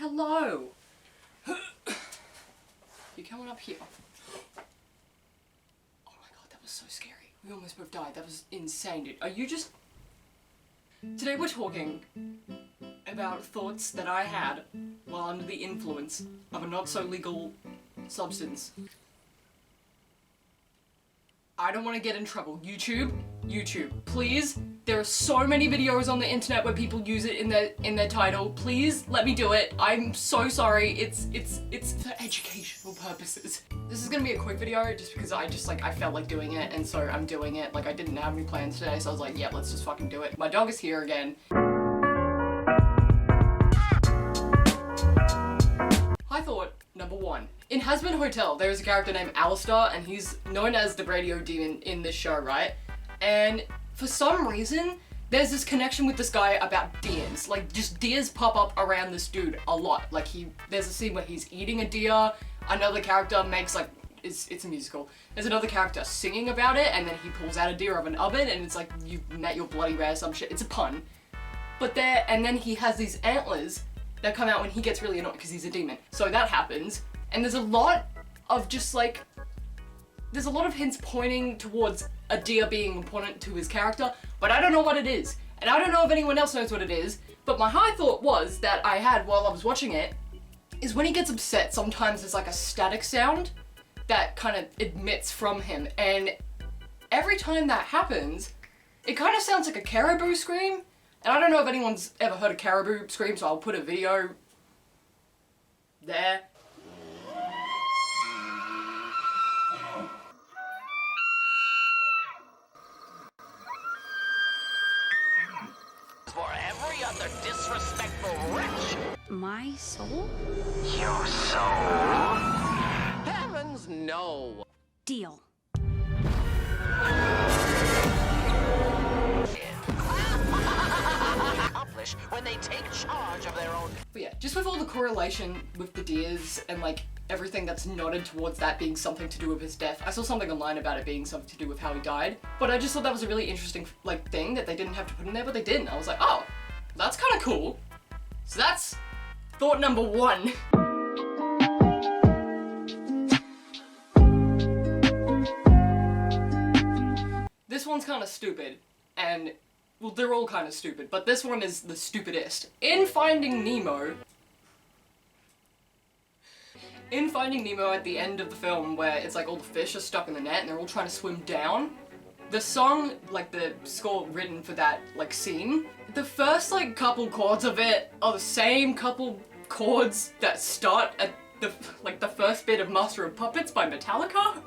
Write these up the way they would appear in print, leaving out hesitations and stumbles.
hello. You're coming up here. Oh my god, that was so scary. We almost both died. That was insane, dude. Are you just... Today we're talking about thoughts that I had while under the influence of a not-so-legal substance. I don't want to get in trouble. YouTube, please. There are so many videos on the internet where people use it in their title. Please let me do it. I'm so sorry. It's for educational purposes. This is gonna be a quick video just because I felt like doing it, and so I'm doing it. Like, I didn't have any plans today, so I was like, yeah, let's just fucking do it. My dog is here again. I thought, number one. In Hazbin Hotel, there is a character named Alistair, and he's known as the radio demon in this show, right? And for some reason, there's this connection with this guy about deers. Like, just deers pop up around this dude a lot. Like, there's a scene where he's eating a deer, another character makes, like, it's a musical. There's another character singing about it, and then he pulls out a deer of an oven, and it's like, you've met your bloody rare, some shit. It's a pun. And then he has these antlers that come out when he gets really annoyed because he's a demon. So that happens. And there's a lot of just like, there's a lot of hints pointing towards a deer being important to his character, but I don't know what it is. And I don't know if anyone else knows what it is, but my high thought was that I had while I was watching it, is when he gets upset, sometimes there's like a static sound that kind of emits from him. And every time that happens, it kind of sounds like a caribou scream. And I don't know if anyone's ever heard a caribou scream, so I'll put a video there. For every other disrespectful wretch. My soul? Your soul? Heavens no. Deal. Accomplish when they take charge of their own. But yeah, just with all the correlation with the deers and like everything that's nodded towards that being something to do with his death. I saw something online about it being something to do with how he died, but I just thought that was a really interesting like thing that they didn't have to put in there, but they didn't. I was like, oh, that's kind of cool. So that's thought number one. This one's kind of stupid, and well, they're all kind of stupid, but this one is the stupidest. In Finding Nemo at the end of the film where it's like all the fish are stuck in the net and they're all trying to swim down, the song, like the score written for that like scene, the first like couple chords of it are the same couple chords that start at the first bit of Master of Puppets by Metallica.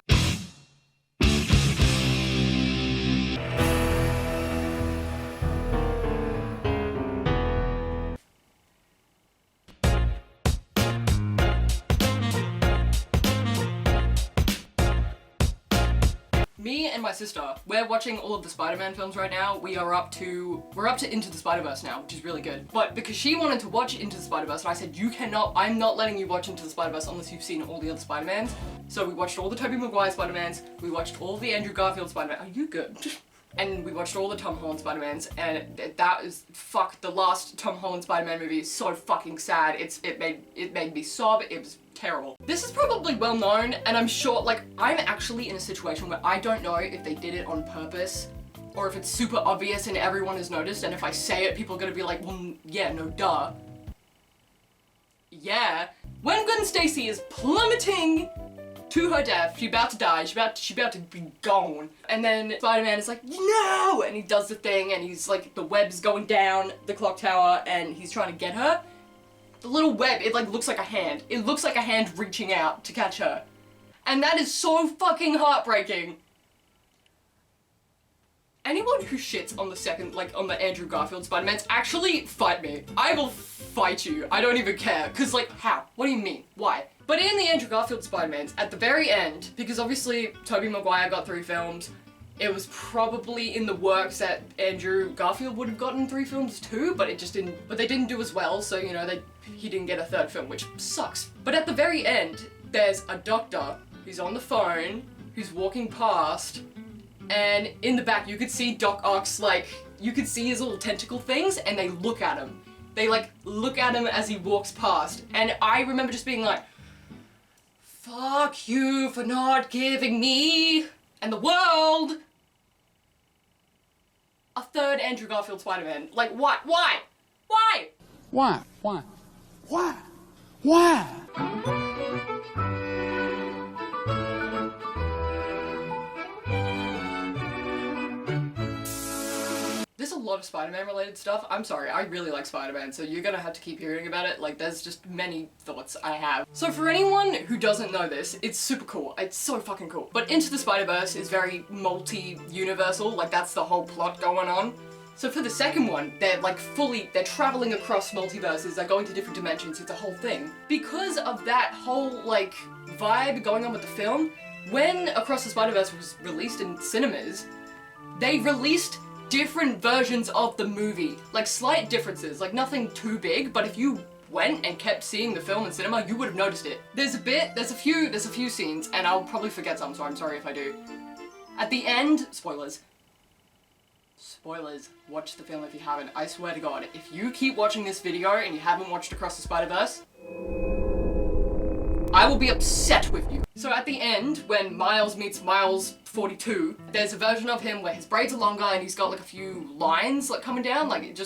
Me and my sister, we're watching all of the Spider-Man films right now. We're up to Into the Spider-Verse now, which is really good. But because she wanted to watch Into the Spider-Verse, and I said, I'm not letting you watch Into the Spider-Verse unless you've seen all the other Spider-Mans. So we watched all the Tobey Maguire Spider-Mans, we watched all the Andrew Garfield Spider-Man. Are you good? And we watched all the Tom Holland Spider-Mans, and that is, fuck, the last Tom Holland Spider-Man movie is so fucking sad. It made me sob. It was terrible. This is probably well known, and I'm sure, like, I'm actually in a situation where I don't know if they did it on purpose, or if it's super obvious and everyone has noticed, and if I say it, people are gonna be like, well, yeah, no, duh. Yeah. When Gwen Stacy is plummeting to her death, she's about to die, she's about to be gone. And then Spider-Man is like, no! And he does the thing, and he's like, the web's going down the clock tower, and he's trying to get her. The little web, it like looks like a hand. It looks like a hand reaching out to catch her. And that is so fucking heartbreaking. Anyone who shits on the second, like on the Andrew Garfield Spider-Mans, actually fight me. I will fight you. I don't even care. Cause like, how? What do you mean? Why? But in the Andrew Garfield Spider-Mans, at the very end, because obviously Tobey Maguire got 3 films, it was probably in the works that Andrew Garfield would have gotten 3 films too, but they didn't do as well, so you know, he didn't get a 3rd film, which sucks. But at the very end, there's a doctor who's on the phone, who's walking past, and in the back you could see Doc Ock's, like, you could see his little tentacle things, and they look at him. They like look at him as he walks past, and I remember just being like, fuck you for not giving me and the world a third Andrew Garfield Spider-Man. Like, what? Why? Why? Why? Why? Why? Why? There's a lot of Spider-Man related stuff. I'm sorry, I really like Spider-Man, so you're gonna have to keep hearing about it. Like, there's just many thoughts I have. So for anyone who doesn't know this, it's super cool. It's so fucking cool. But Into the Spider-Verse is very multi-universal, like that's the whole plot going on. So for the second one, they're like they're traveling across multiverses, they're going to different dimensions, it's a whole thing. Because of that whole like vibe going on with the film, when Across the Spider-Verse was released in cinemas, they released different versions of the movie. Like slight differences, like nothing too big, but if you went and kept seeing the film in cinema, you would have noticed it. There's a few scenes, and I'll probably forget some, so I'm sorry if I do. At the end, spoilers, watch the film if you haven't. I swear to God, if you keep watching this video and you haven't watched Across the Spider-Verse, I will be upset with you. So at the end, when Miles meets Miles 42, there's a version of him where his braids are longer and he's got like a few lines like coming down, like it's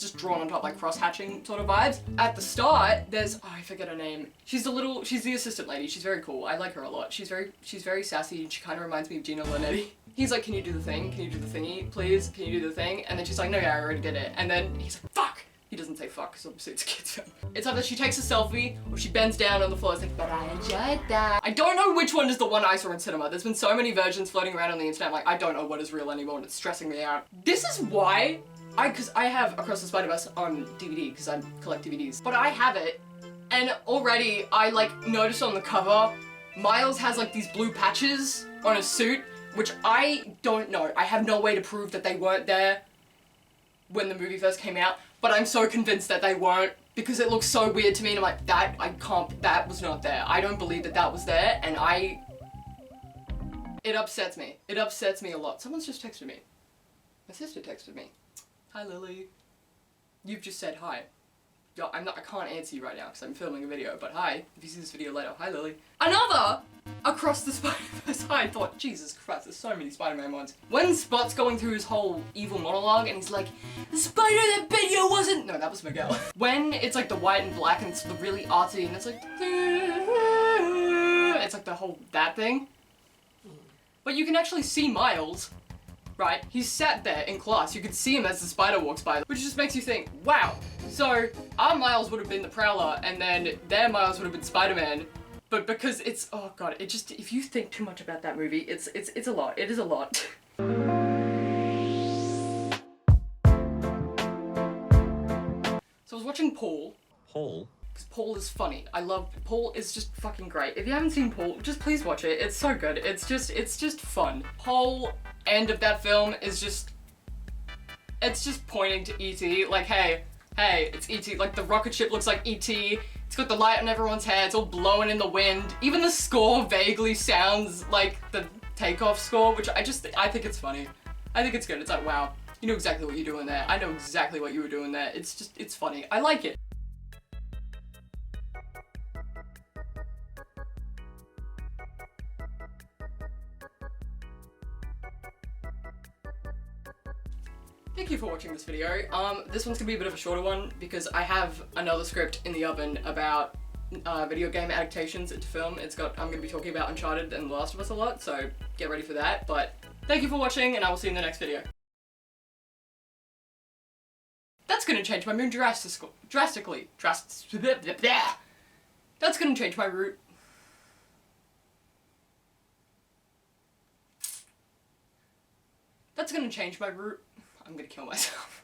just drawn on top, like cross-hatching sort of vibes. At the start, there's, oh, I forget her name. She's the assistant lady. She's very cool. I like her a lot. She's very sassy and she kind of reminds me of Gina Linetti. He's like, can you do the thing? Can you do the thingy, please? Can you do the thing? And then she's like, no, yeah, I already did it. And then he's like, fuck! He doesn't say fuck, because obviously it's a kid's film. It's either she takes a selfie, or she bends down on the floor and is like, but I enjoyed that. I don't know which one is the one I saw in cinema. There's been so many versions floating around on the internet, like, I don't know what is real anymore, and it's stressing me out. This is why, because I have Across the Spider-Verse on DVD, because I collect DVDs. But I have it, and already I, like, noticed on the cover, Miles has, like, these blue patches on his suit, which I don't know. I have no way to prove that they weren't there when the movie first came out, but I'm so convinced that they weren't because it looks so weird to me, and I'm like, that was not there. I don't believe that was there, and it upsets me. It upsets me a lot. Someone's just texted me. My sister texted me. Hi, Lily. You've just said hi. Yo, I can't answer you right now because I'm filming a video, but hi, if you see this video later. Hi, Lily. Another Across the Spider-Verse. I thought, Jesus Christ, there's so many Spider-Man ones. When Spot's going through his whole evil monologue and he's like, the spider that bit you wasn't... No, that was Miguel. When it's like the white and black and it's the really artsy and it's like... It's like the whole, that thing. But you can actually see Miles, right? He's sat there in class. You could see him as the spider walks by, which just makes you think, wow. So our Miles would have been the Prowler and then their Miles would have been Spider-Man. But because it's, oh god, it just, if you think too much about that movie, it's a lot. It is a lot. So I was watching Paul. Paul? Because Paul is funny. Paul is just fucking great. If you haven't seen Paul, just please watch it. It's so good. It's just fun. Whole end of that film is just, it's just pointing to E.T. Like, hey, it's E.T. Like the rocket ship looks like E.T. It's got the light on everyone's head, it's all blowing in the wind. Even the score vaguely sounds like the Takeoff score, which I think it's funny. I think it's good. It's like, wow, you know exactly what you're doing there. I know exactly what you were doing there. It's funny. I like it. Thank you for watching this video. This one's gonna be a bit of a shorter one because I have another script in the oven about video game adaptations into film. I'm gonna be talking about Uncharted and The Last of Us a lot, so get ready for that. But thank you for watching, and I will see you in the next video. That's gonna change my mood drastically. That's gonna change my route. That's gonna change my route. I'm gonna kill myself.